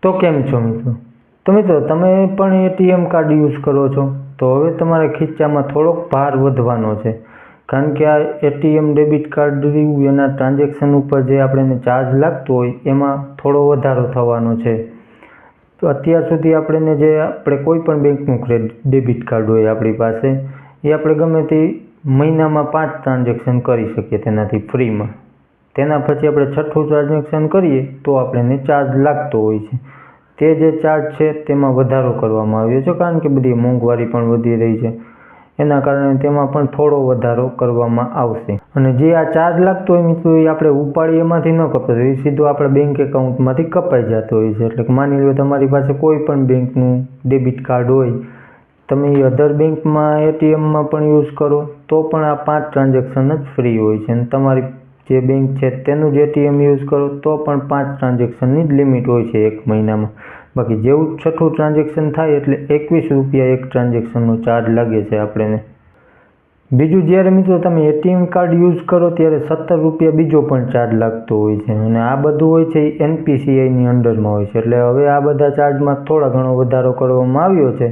તો કેમ છો મિત્રો? તો મિત્રો તમે પણ એટીએમ કાર્ડ યુઝ કરો છો તો હવે તમારા ખીચામાં થોડોક ભાર વધવાનો છે, કારણ કે આ એટીએમ ડેબિટ કાર્ડ રહ્યું એના ટ્રાન્ઝેક્શન ઉપર જે આપણે ચાર્જ લાગતો હોય એમાં થોડો વધારો થવાનો છે. તો અત્યાર સુધી આપણે કોઈ પણ બેંકનું ડેબિટ કાર્ડ હોય આપણી પાસે, એ આપણે ગમે તે મહિનામાં 5 ટ્રાન્ઝેક્શન કરી શકીએ તેનાથી ફ્રીમાં. તેના પછી આપણે 6થું ટ્રાન્ઝેક્શન કરીએ તો આપણને ચાર્જ લાગતો હોય છે. તે જે ચાર્જ છે તેમાં વધારો કરવામાં આવ્યો છે, કારણ કે બધી મોંઘવારી પણ વધી રહી છે. એના કારણે તેમાં પણ થોડો વધારો કરવામાં આવશે. અને જે આ ચાર્જ લાગતો હોય મિત્રો, એ આપણે ઉપાડી એમાંથી ન કપાતો હોય, એ સીધો આપણા બેંક એકાઉન્ટમાંથી કપાઈ જતો હોય છે. એટલે કે માની લો તમારી પાસે કોઈ પણ બેંકનું ડેબિટ કાર્ડ હોય, તમે અધર બેંકમાં એટીએમમાં પણ યુઝ કરો તો પણ આ 5 ટ્રાન્ઝેક્શન જ ફ્રી હોય છે. અને તમારી જે બેંક છે તેનું જ એટીએમ યુઝ કરો તો પણ 5 ટ્રાન્ઝેક્શનની જ લિમિટ હોય છે એક મહિનામાં. બાકી જેવું 6થું ટ્રાન્ઝેક્શન થાય એટલે 21 રૂપિયા એક ટ્રાન્ઝેક્શનનો ચાર્જ લાગે છે આપણને. બીજું, જ્યારે મિત્રો તમે એટીએમ કાર્ડ યુઝ કરો ત્યારે 17 રૂપિયા બીજો પણ ચાર્જ લાગતો હોય છે. અને આ બધું હોય છે એ NPCIની અંડરમાં હોય છે. એટલે હવે આ બધા ચાર્જમાં થોડા ઘણો વધારો કરવામાં આવ્યો છે.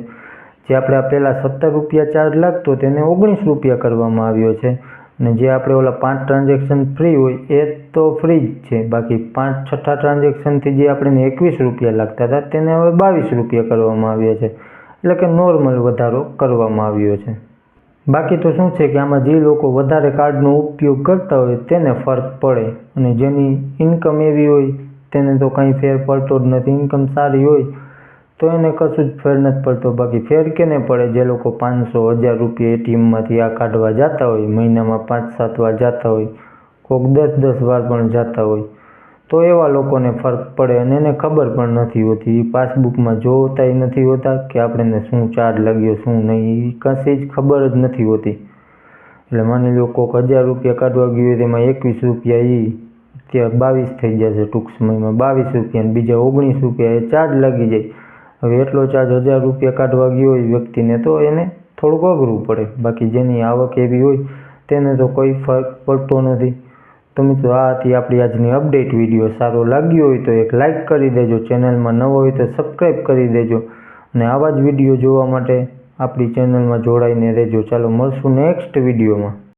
જે આપણે પહેલાં 17 રૂપિયા ચાર્જ લાગતો તેને 19 રૂપિયા કરવામાં આવ્યો છે. અને જે આપણે ઓલા 5 ટ્રાન્ઝેક્શન ફ્રી હોય એ તો ફ્રી જ છે. બાકી 6થા ટ્રાન્ઝેક્શનથી જે આપણને 21 રૂપિયા લાગતા હતા તેને હવે 22 રૂપિયા કરવામાં આવ્યા છે. એટલે કે નોર્મલ વધારો કરવામાં આવ્યો છે. બાકી તો શું છે કે આમાં જે લોકો વધારે કાર્ડનો ઉપયોગ કરતા હોય તેને ફરક પડે, અને જેની ઇન્કમ એવી હોય તેને તો કંઈ ફેર પડતો જ નથી. ઇન્કમ સારી હોય તો એને કશું જ ફેર નથી પડતો. બાકી ફેર કેને પડે? જે લોકો 500-1000 રૂપિયા એટીએમમાંથી આ કાઢવા જતા હોય, મહિનામાં 5-7 વાર જતા હોય, કોઈક 10-10 વાર પણ જતા હોય, તો એવા લોકોને ફરક પડે. અને એને ખબર પણ નથી હોતી, પાસબુકમાં જોતાય નથી હોતા કે આપણને શું ચાર્જ લાગ્યો શું નહીં, એ કશી જ ખબર જ નથી હોતી. એટલે માની લો કોઈક 1000 રૂપિયા કાઢવા ગયું હોય તેમાં 21 રૂપિયા એ ત્યાં 22 થઈ જશે ટૂંક સમયમાં, 22 રૂપિયા, અને બીજા 19 રૂપિયા એ ચાર્જ લાગી જાય. હવે એટલો ચાર્જ 1000 રૂપિયા કાઢવા ગયો હોય વ્યક્તિને તો એને થોડુંક અઘરું પડે. બાકી જેની આવક એવી હોય તેને તો કોઈ ફરક પડતો નથી. તો મિત્રો, આ હતી આપણી આજની અપડેટ વિડીયો. સારો લાગ્યો હોય તો એક લાઇક કરી દેજો, ચેનલમાં નવો હોય તો સબસ્ક્રાઈબ કરી દેજો, અને આવા જ વિડીયો જોવા માટે આપણી ચેનલમાં જોડાઈને રહેજો. ચાલો મળશું નેક્સ્ટ વિડીયોમાં.